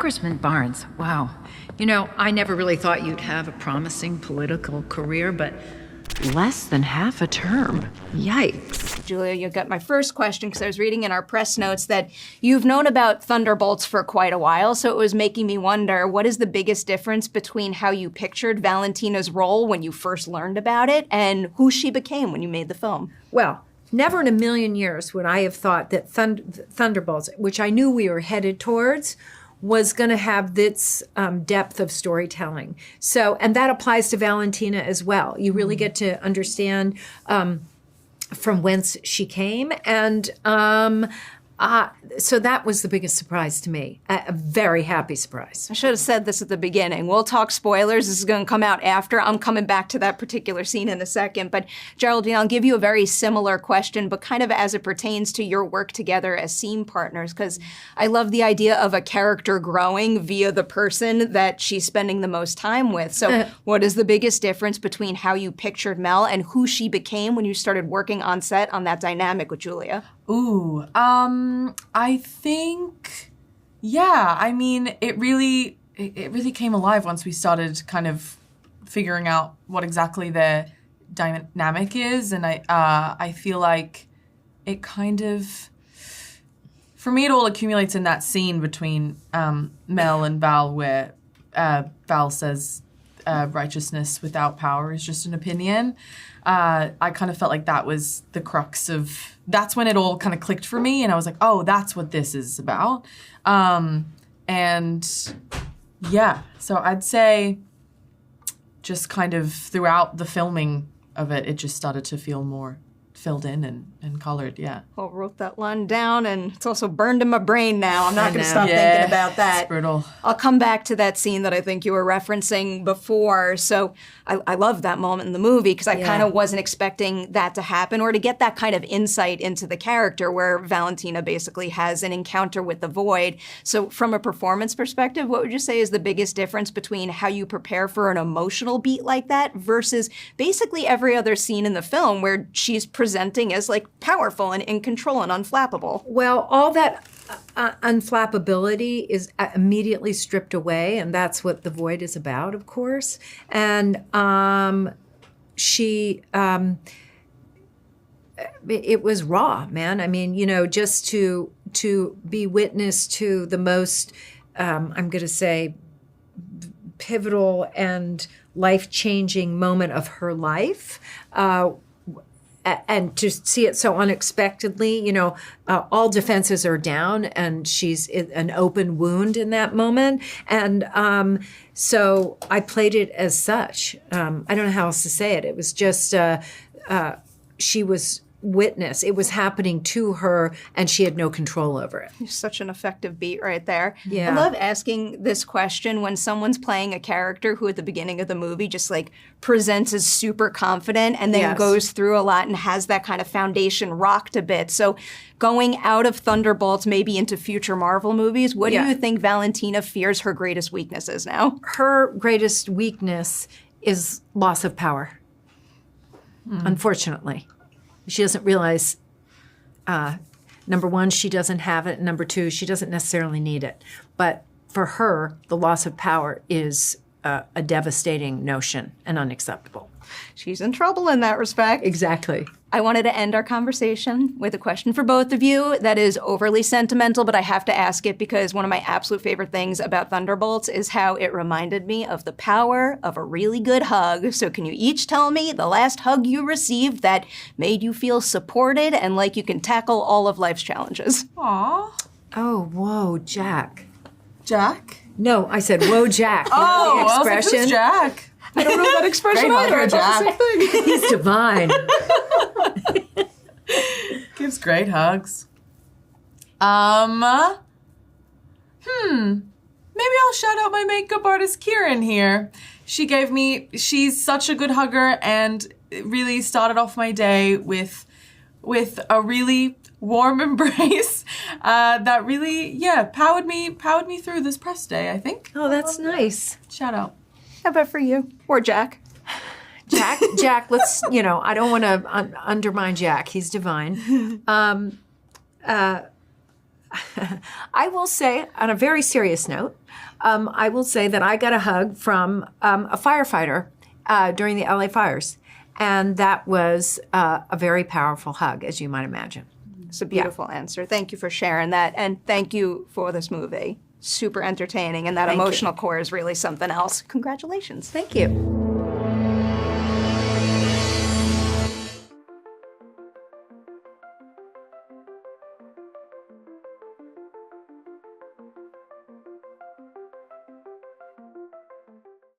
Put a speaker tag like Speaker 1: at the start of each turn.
Speaker 1: Congressman Barnes, wow. You know, I never really thought you'd have a promising political career, but less than half a term. Yikes.
Speaker 2: Julia, you got my first question because I was reading in our press notes that you've known about Thunderbolts for quite a while, so it was making me wonder, what is the biggest difference between how you pictured Valentina's role when you first learned about it and who she became when you made the film?
Speaker 3: Well, never in a million years would I have thought that Thunderbolts, which I knew we were headed towards, was going to have this depth of storytelling. So, and that applies to Valentina as well. You really get to understand from whence she came. And so that was the biggest surprise to me, a very happy surprise.
Speaker 2: I should have said this at the beginning. We'll talk spoilers. This is going to come out after. I'm coming back to that particular scene in a second. But Geraldine, I'll give you a very similar question, but kind of as it pertains to your work together as scene partners, because I love the idea of a character growing via the person that she's spending the most time with. So what is the biggest difference between how you pictured Mel and who she became when you started working on set on that dynamic with Julia?
Speaker 4: Ooh, I think, yeah, I mean, it really came alive once we started kind of figuring out what exactly the dynamic is, and I feel like it kind of, for me, it all accumulates in that scene between Mel and Val, where Val says righteousness without power is just an opinion. I kind of felt like that was the crux of, that's when it all kind of clicked for me, and I was like, oh, that's what this is about. And yeah, so I'd say just kind of throughout the filming of it, it just started to feel more filled in and colored, yeah.
Speaker 2: I wrote that line down, and it's also burned in my brain now. I'm not going to stop thinking about that.
Speaker 4: It's brutal.
Speaker 2: I'll come back to that scene that I think you were referencing before. So I love that moment in the movie because I kind of wasn't expecting that to happen or to get that kind of insight into the character where Valentina basically has an encounter with the void. So from a performance perspective, what would you say is the biggest difference between how you prepare for an emotional beat like that versus basically every other scene in the film where she's presenting as like powerful and in control and unflappable?
Speaker 3: Well, all that unflappability is immediately stripped away, and that's what the void is about, of course. And it was raw, man. I mean, you know, just to be witness to the most, I'm going to say, pivotal and life-changing moment of her life, and to see it so unexpectedly, you know, all defenses are down and she's an open wound in that moment. And so I played it as such. I don't know how else to say it. It was just, she was witness. It was happening to her and she had no control over it.
Speaker 2: Such an effective beat right there.
Speaker 3: Yeah.
Speaker 2: I love asking this question when someone's playing a character who at the beginning of the movie just like presents as super confident and then goes through a lot and has that kind of foundation rocked a bit. So going out of Thunderbolts maybe into future Marvel movies, what do you think Valentina fears her greatest weakness is now?
Speaker 3: Her greatest weakness is loss of power, unfortunately. She doesn't realize, number one, she doesn't have it. Number two, she doesn't necessarily need it. But for her, the loss of power is a devastating notion and unacceptable.
Speaker 2: She's in trouble in that respect.
Speaker 3: Exactly.
Speaker 2: I wanted to end our conversation with a question for both of you that is overly sentimental, but I have to ask it because one of my absolute favorite things about Thunderbolts is how it reminded me of the power of a really good hug. So can you each tell me the last hug you received that made you feel supported and like you can tackle all of life's challenges?
Speaker 4: Aww.
Speaker 3: Oh, whoa, Jack.
Speaker 4: Jack?
Speaker 3: No, I said, whoa, Jack. You
Speaker 4: Oh,
Speaker 3: know the expression?
Speaker 4: I was like, who's Jack?
Speaker 2: I don't know that expression
Speaker 4: Great
Speaker 2: either.
Speaker 4: hugger, Jack.
Speaker 3: He's divine.
Speaker 4: Gives great hugs. Maybe I'll shout out my makeup artist, Kieran, here. She's such a good hugger and really started off my day with a really warm embrace that really, powered me through this press day, I think.
Speaker 3: Oh, that's nice.
Speaker 4: Shout out.
Speaker 2: How about for you? Or Jack?
Speaker 3: Jack, let's, you know, I don't want to undermine Jack. He's divine. I will say, on a very serious note, I will say that I got a hug from a firefighter during the LA fires. And that was a very powerful hug, as you might imagine.
Speaker 2: It's a beautiful answer. Thank you for sharing that. And thank you for this movie. Super entertaining. And that emotional core is really something else. Congratulations.
Speaker 3: Thank you.